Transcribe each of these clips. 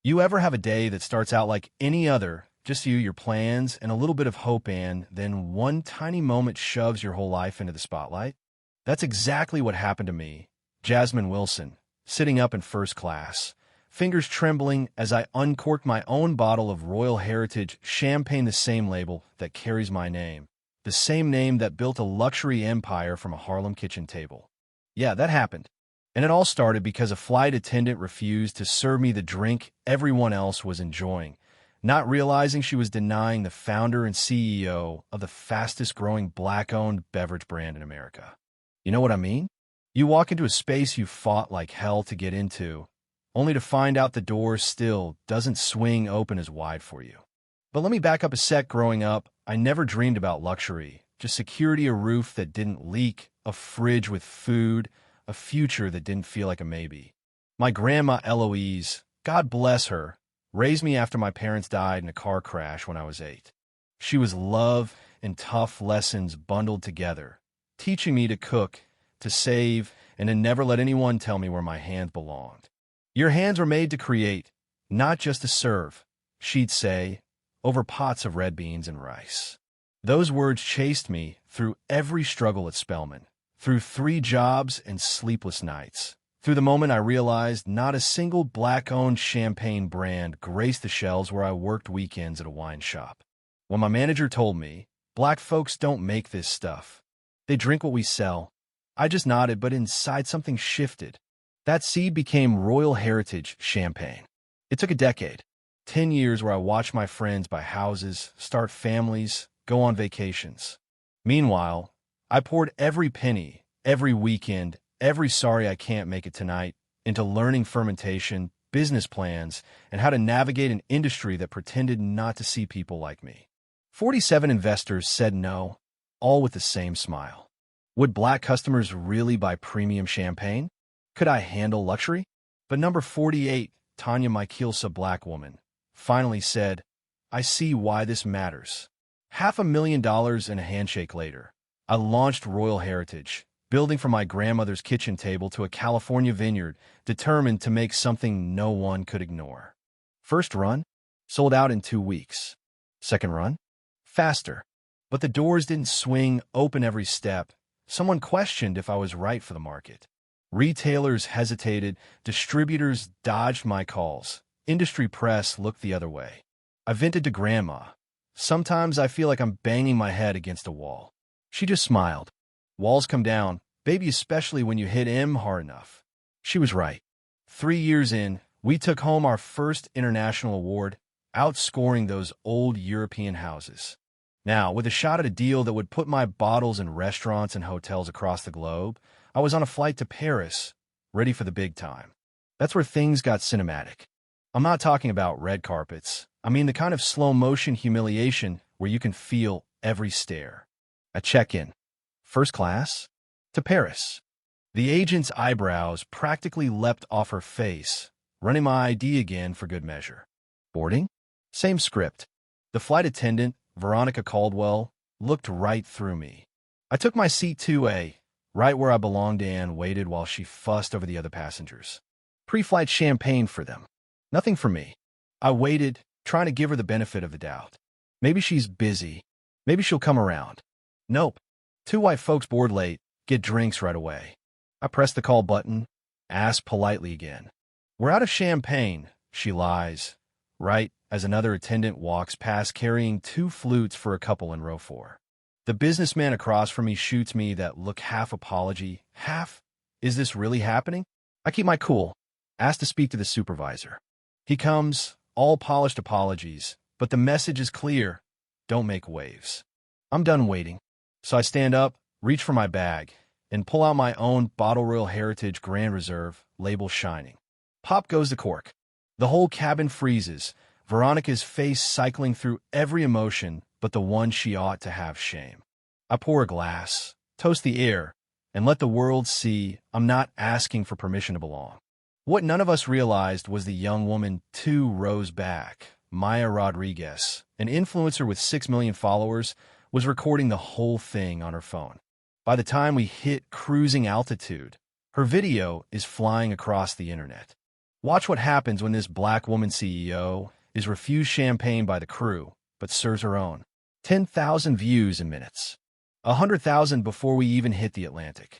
You ever have a day that starts out like any other, just you, your plans, and a little bit of hope, and then one tiny moment shoves your whole life into the spotlight? That's exactly what happened to me, Jasmine Wilson, sitting up in first class, fingers trembling as I uncorked my own bottle of Royal Heritage champagne, the same label that carries my name, the same name that built a luxury empire from a Harlem kitchen table. Yeah, that happened. And it all started because a flight attendant refused to serve me the drink everyone else was enjoying, not realizing she was denying the founder and CEO of the fastest-growing Black-owned beverage brand in America. You know what I mean? You walk into a space you fought like hell to get into, only to find out the door still doesn't swing open as wide for you. But let me back up a sec. Growing up, I never dreamed about luxury, just security, a roof that didn't leak, a fridge with food, a future that didn't feel like a maybe. My grandma Eloise, God bless her, raised me after my parents died in a car crash when I was 8. She was love and tough lessons bundled together, teaching me to cook, to save, and to never let anyone tell me where my hands belonged. Your hands were made to create, not just to serve, she'd say, over pots of red beans and rice. Those words chased me through every struggle at Spelman, through 3 jobs and sleepless nights, through the moment I realized not a single Black-owned champagne brand graced the shelves where I worked weekends at a wine shop. When my manager told me, "Black folks don't make this stuff. They drink what we sell," I just nodded, but inside something shifted. That seed became Royal Heritage champagne. It took a decade, 10 years where I watched my friends buy houses, start families, go on vacations. Meanwhile, I poured every penny, every weekend, every sorry I can't make it tonight, into learning fermentation, business plans, and how to navigate an industry that pretended not to see people like me. 47 investors said no, all with the same smile. Would Black customers really buy premium champagne? Could I handle luxury? But number 48, Tanya Michaelsa, Black woman, finally said, "I see why this matters." $500,000 and a handshake later, I launched Royal Heritage, building from my grandmother's kitchen table to a California vineyard, determined to make something no one could ignore. First run, sold out in 2 weeks. Second run, faster. But the doors didn't swing open every step. Someone questioned if I was right for the market. Retailers hesitated, distributors dodged my calls, industry press looked the other way. I vented to Grandma. "Sometimes I feel like I'm banging my head against a wall." She just smiled. "Walls come down, baby, especially when you hit 'em hard enough." She was right. 3 years in, we took home our first international award, outscoring those old European houses. Now, with a shot at a deal that would put my bottles in restaurants and hotels across the globe, I was on a flight to Paris, ready for the big time. That's where things got cinematic. I'm not talking about red carpets. I mean the kind of slow-motion humiliation where you can feel every stare. I check in. First class? To Paris. The agent's eyebrows practically leapt off her face, running my ID again for good measure. Boarding? Same script. The flight attendant, Veronica Caldwell, looked right through me. I took my seat 2A, right where I belonged, and waited while she fussed over the other passengers. Pre-flight champagne for them. Nothing for me. I waited, trying to give her the benefit of the doubt. Maybe she's busy. Maybe she'll come around. Nope. 2 white folks board late, get drinks right away. I pressed the call button, asked politely again. "We're out of champagne," she lies, right as another attendant walks past carrying 2 flutes for a couple in row 4. The businessman across from me shoots me that look, half apology, half, "Is this really happening?" I keep my cool, ask to speak to the supervisor. He comes, all polished apologies, but the message is clear: don't make waves. I'm done waiting. So I stand up, reach for my bag, and pull out my own bottle Royal Heritage Grand Reserve, label shining. Pop goes the cork. The whole cabin freezes, Veronica's face cycling through every emotion but the one she ought to have: shame. I pour a glass, toast the air, and let the world see I'm not asking for permission to belong. What none of us realized was the young woman 2 rows back, Maya Rodriguez, an influencer with 6 million followers, was recording the whole thing on her phone. By the time we hit cruising altitude, her video is flying across the internet. Watch what happens when this black woman CEO is refused champagne by the crew, but serves her own. 10,000 views in minutes. 100,000 before we even hit the Atlantic.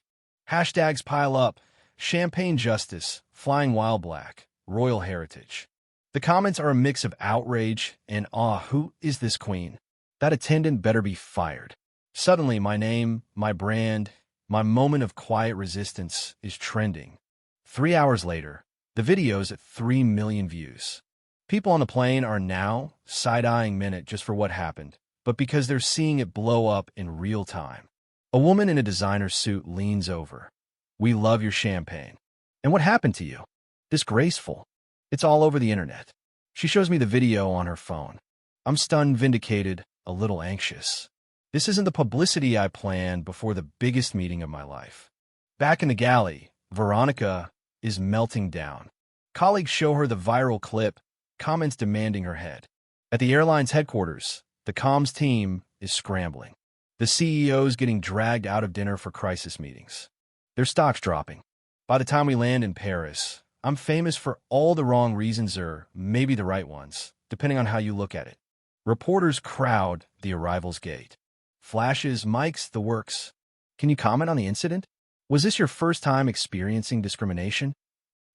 Hashtags pile up. Champagne justice, flying wild black, royal heritage. The comments are a mix of outrage and awe. Who is this queen? That attendant better be fired. Suddenly, my name, my brand, my moment of quiet resistance is trending. 3 hours later, the video's at 3 million views. People on the plane are now side-eyeing Minute just for what happened, but because they're seeing it blow up in real time. A woman in a designer suit leans over. "We love your champagne." "And what happened to you?" "Disgraceful." It's all over the internet. She shows me the video on her phone. I'm stunned, vindicated, a little anxious. This isn't the publicity I planned before the biggest meeting of my life. Back in the galley, Veronica is melting down. Colleagues show her the viral clip, comments demanding her head. At the airline's headquarters, the comms team is scrambling. The CEO's getting dragged out of dinner for crisis meetings. Their stock's dropping. By the time we land in Paris, I'm famous for all the wrong reasons, or maybe the right ones, depending on how you look at it. Reporters crowd the arrivals gate. Flashes, mics, the works. "Can you comment on the incident? Was this your first time experiencing discrimination?"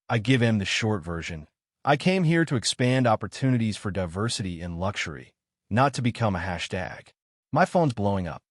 I give him the short version. "I came here to expand opportunities for diversity in luxury, not to become a hashtag." My phone's blowing up.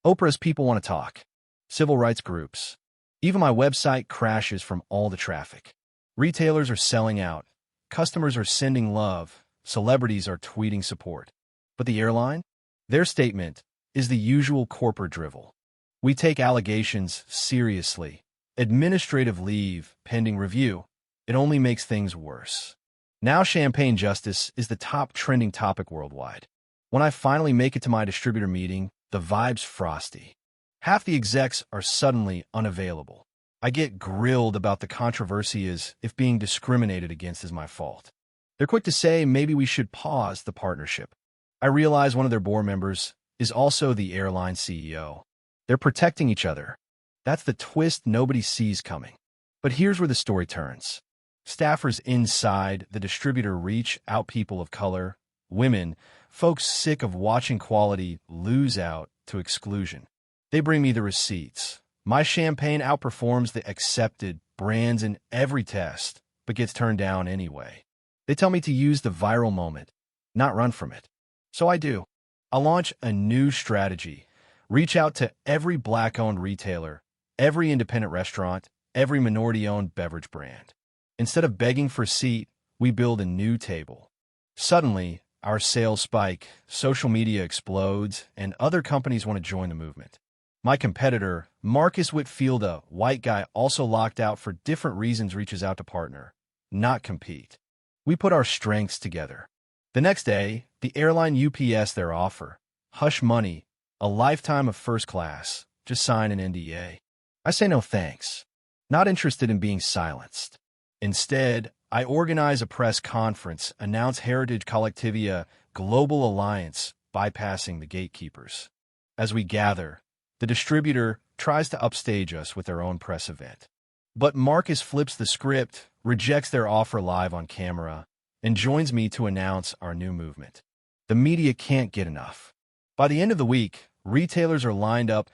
Oprah's people want to talk. Civil rights groups. Even my website crashes from all the traffic. Retailers are selling out. Customers are sending love. Celebrities are tweeting support. But the airline? Their statement is the usual corporate drivel. "We take allegations seriously. Administrative leave pending review." It only makes things worse. Now champagne justice is the top trending topic worldwide. When I finally make it to my distributor meeting, the vibe's frosty. Half the execs are suddenly unavailable. I get grilled about the controversy as if being discriminated against is my fault. They're quick to say maybe we should pause the partnership. I realize one of their board members is also the airline CEO. They're protecting each other. That's the twist nobody sees coming. But here's where the story turns. Staffers inside the distributor reach out, people of color, women, folks sick of watching quality lose out to exclusion. They bring me the receipts. My champagne outperforms the accepted brands in every test, but gets turned down anyway. They tell me to use the viral moment, not run from it. So I do. I launch a new strategy. Reach out to every black-owned retailer, every independent restaurant, every minority-owned beverage brand. Instead of begging for a seat, we build a new table. Suddenly, our sales spike, social media explodes, and other companies want to join the movement. My competitor, Marcus Whitfield, a white guy also locked out for different reasons, reaches out to partner, not compete. We put our strengths together. The next day, the airline UPS their offer. Hush money, a lifetime of first class, just sign an NDA. I say no thanks. Not interested in being silenced. Instead, I organize a press conference, announce Heritage Collectivia Global Alliance, bypassing the gatekeepers. As we gather, the distributor tries to upstage us with their own press event. But Marcus flips the script, rejects their offer live on camera, and joins me to announce our new movement. The media can't get enough. By the end of the week, retailers are lined up,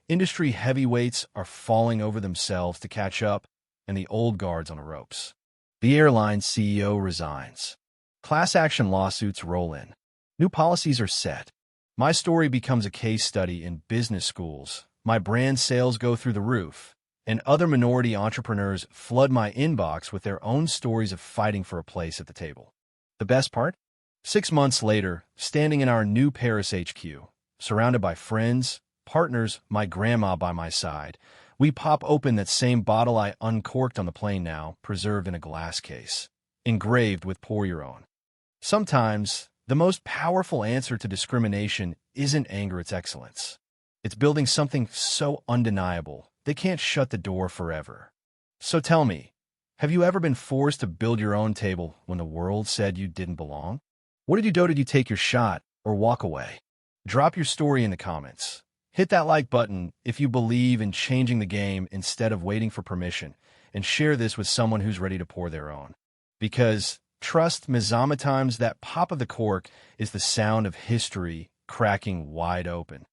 industry heavyweights are falling over themselves to catch up, and the old guard's on the ropes. The airline CEO resigns. Class action lawsuits roll in. New policies are set. My story becomes a case study in business schools. My brand sales go through the roof, and other minority entrepreneurs flood my inbox with their own stories of fighting for a place at the table. The best part? 6 months later, standing in our new Paris HQ, surrounded by friends, partners, my grandma by my side, we pop open that same bottle I uncorked on the plane, now preserved in a glass case, engraved with "Pour Your Own." Sometimes, the most powerful answer to discrimination isn't anger, it's excellence. It's building something so undeniable, they can't shut the door forever. So tell me, have you ever been forced to build your own table when the world said you didn't belong? What did you do? Did you take your shot or walk away? Drop your story in the comments. Hit that like button if you believe in changing the game instead of waiting for permission, and share this with someone who's ready to pour their own. Because trust me, sometimes that pop of the cork is the sound of history cracking wide open.